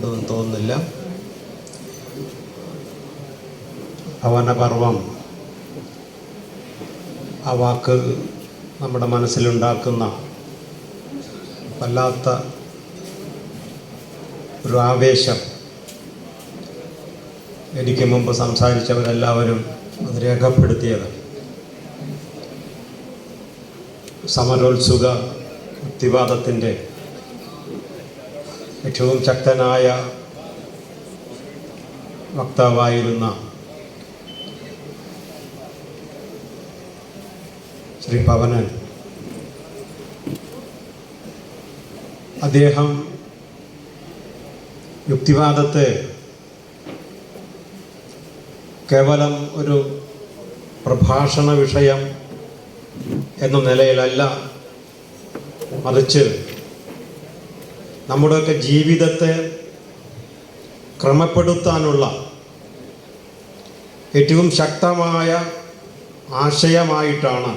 ഉണ്ടെന്ന് തോന്നുന്നില്ല. ഭവനപർവം, ആ വാക്ക് നമ്മുടെ മനസ്സിലുണ്ടാക്കുന്ന വല്ലാത്ത ഒരു ആവേശം എനിക്ക് മുമ്പ് സംസാരിച്ചവരെല്ലാവരും അത് രേഖപ്പെടുത്തിയത്. സമരോത്സുക യുക്തിവാദത്തിൻ്റെ ഏറ്റവും ശക്തനായ വക്താവായിരുന്ന ശ്രീ പവനൻ, അദ്ദേഹം യുക്തിവാദത്തെ കേവലം ഒരു പ്രഭാഷണ വിഷയം എന്ന നിലയിലല്ല, മറിച്ച് നമ്മുടെയൊക്കെ ജീവിതത്തെ ക്രമപ്പെടുത്താനുള്ള ഏറ്റവും ശക്തമായ ആശയമായിട്ടാണ്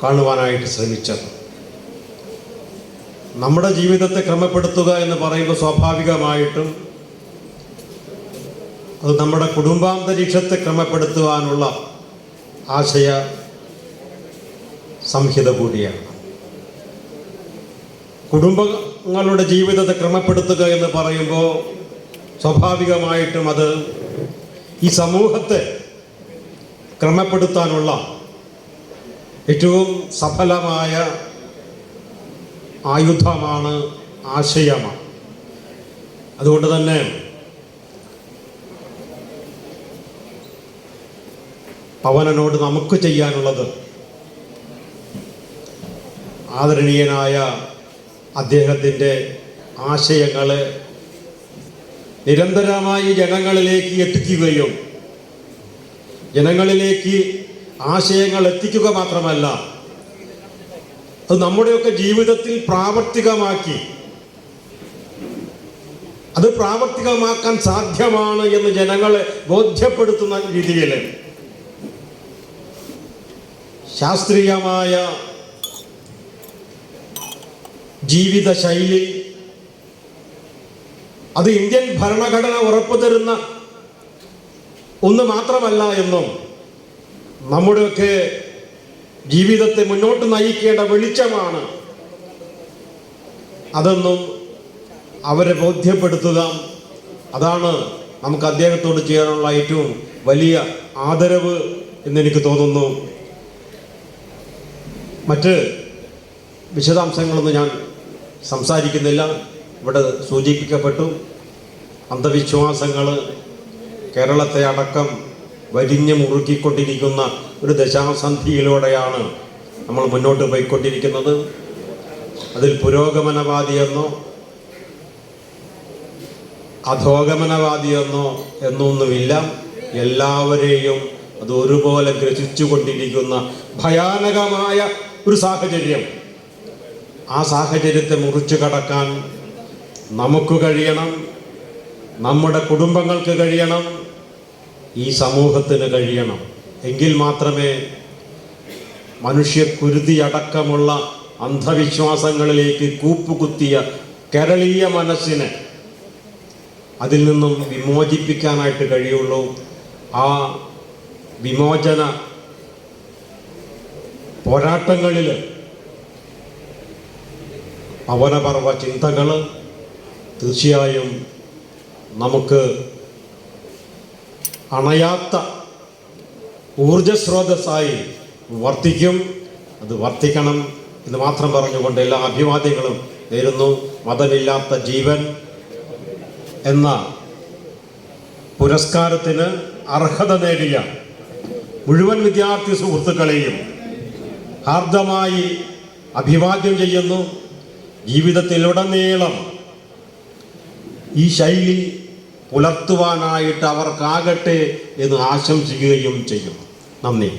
കാണുവാനായിട്ട് ശ്രമിച്ചത്. നമ്മുടെ ജീവിതത്തെ ക്രമപ്പെടുത്തുക എന്ന് പറയുമ്പോൾ സ്വാഭാവികമായിട്ടും അത് നമ്മുടെ കുടുംബാന്തരീക്ഷത്തെ ക്രമപ്പെടുത്തുവാനുള്ള ആശയ സംഹിത കൂടിയാണ്. കുടുംബങ്ങളുടെ ജീവിതത്തെ ക്രമപ്പെടുത്തുക എന്ന് പറയുമ്പോൾ സ്വാഭാവികമായിട്ടും അത് ഈ സമൂഹത്തെ ക്രമപ്പെടുത്താനുള്ള ഏറ്റവും സഫലമായ ആയുധമാണ്, ആശയമാണ്. അതുകൊണ്ട് തന്നെ പവനനോട് നമുക്ക് ചെയ്യാനുള്ളത്, ആദരണീയനായ അദ്ദേഹത്തിൻ്റെ ആശയങ്ങളെ നിരന്തരമായി ജനങ്ങളിലേക്ക് എത്തിക്കുകയും ജനങ്ങളിലേക്ക് ആശയങ്ങൾ എത്തിക്കുക മാത്രമല്ല, അത് നമ്മുടെയൊക്കെ ജീവിതത്തിൽ പ്രാവർത്തികമാക്കി, അത് പ്രാവർത്തികമാക്കാൻ സാധ്യമാണ് എന്ന് ജനങ്ങളെ ബോധ്യപ്പെടുത്തുന്ന രീതിയിൽ ശാസ്ത്രീയമായ ജീവിതശൈലി, അത് ഇന്ത്യൻ ഭരണഘടന ഉറപ്പു തരുന്ന ഒന്ന് മാത്രമല്ല എന്നും നമ്മുടെയൊക്കെ ജീവിതത്തെ മുന്നോട്ട് നയിക്കേണ്ട വെളിച്ചമാണ് അതെന്നും അവരെ ബോധ്യപ്പെടുത്തുക. അതാണ് നമുക്ക് അദ്ദേഹത്തോട് ചെയ്യാനുള്ള ഏറ്റവും വലിയ ആദരവ് എന്നെനിക്ക് തോന്നുന്നു. മറ്റ് വിശദാംശങ്ങളൊന്നും ഞാൻ സംസാരിക്കുന്നില്ല. ഇവിടെ സൂചിപ്പിക്കപ്പെട്ടു, അന്ധവിശ്വാസങ്ങൾ കേരളത്തെ അടക്കം വരിഞ്ഞ് മുറുക്കിക്കൊണ്ടിരിക്കുന്ന ഒരു ദശാസന്ധിയിലൂടെയാണ് നമ്മൾ മുന്നോട്ട് പോയിക്കൊണ്ടിരിക്കുന്നത്. അതിൽ പുരോഗമനവാദിയെന്നോ അധോഗമനവാദിയെന്നോ എന്നൊന്നുമില്ല. എല്ലാവരെയും അത് ഒരുപോലെ ഗ്രസിച്ചു കൊണ്ടിരിക്കുന്ന ഭയാനകമായ ഒരു സാഹചര്യം. ആ സാഹചര്യത്തെ മുറിച്ചു കടക്കാൻ നമുക്ക് കഴിയണം, നമ്മുടെ കുടുംബങ്ങൾക്ക് കഴിയണം, ഈ സമൂഹത്തിന് കഴിയണം. എങ്കിൽ മാത്രമേ മനുഷ്യക്കുരുതി അടക്കമുള്ള അന്ധവിശ്വാസങ്ങളിലേക്ക് കൂപ്പുകുത്തിയ കേരളീയ മനസ്സിനെ അതിൽ നിന്നും വിമോചിപ്പിക്കാനായിട്ട് കഴിയുള്ളൂ. ആ വിമോചന പോരാട്ടങ്ങളിൽ പവനപർവ ചിന്തകൾ തീർച്ചയായും നമുക്ക് അണയാത്ത ഊർജസ്രോതസ്സായി വർത്തിക്കും. അത് വർത്തിക്കണം എന്ന് മാത്രം പറഞ്ഞുകൊണ്ട് എല്ലാ അഭിവാദ്യങ്ങളും നേരുന്നു. മതമില്ലാത്ത ജീവൻ എന്ന പുരസ്കാരത്തിന് അർഹത നേടിയ മുഴുവൻ വിദ്യാർത്ഥി സുഹൃത്തുക്കളെയും ഹാർദമായി അഭിവാദ്യം ചെയ്യുന്നു. ജീവിതത്തിലുടനീളം ഈ ശൈലി പുലർത്തുവാനായിട്ട് അവർക്കാകട്ടെ എന്ന് ആശംസിക്കുകയും ചെയ്യും. നന്ദി.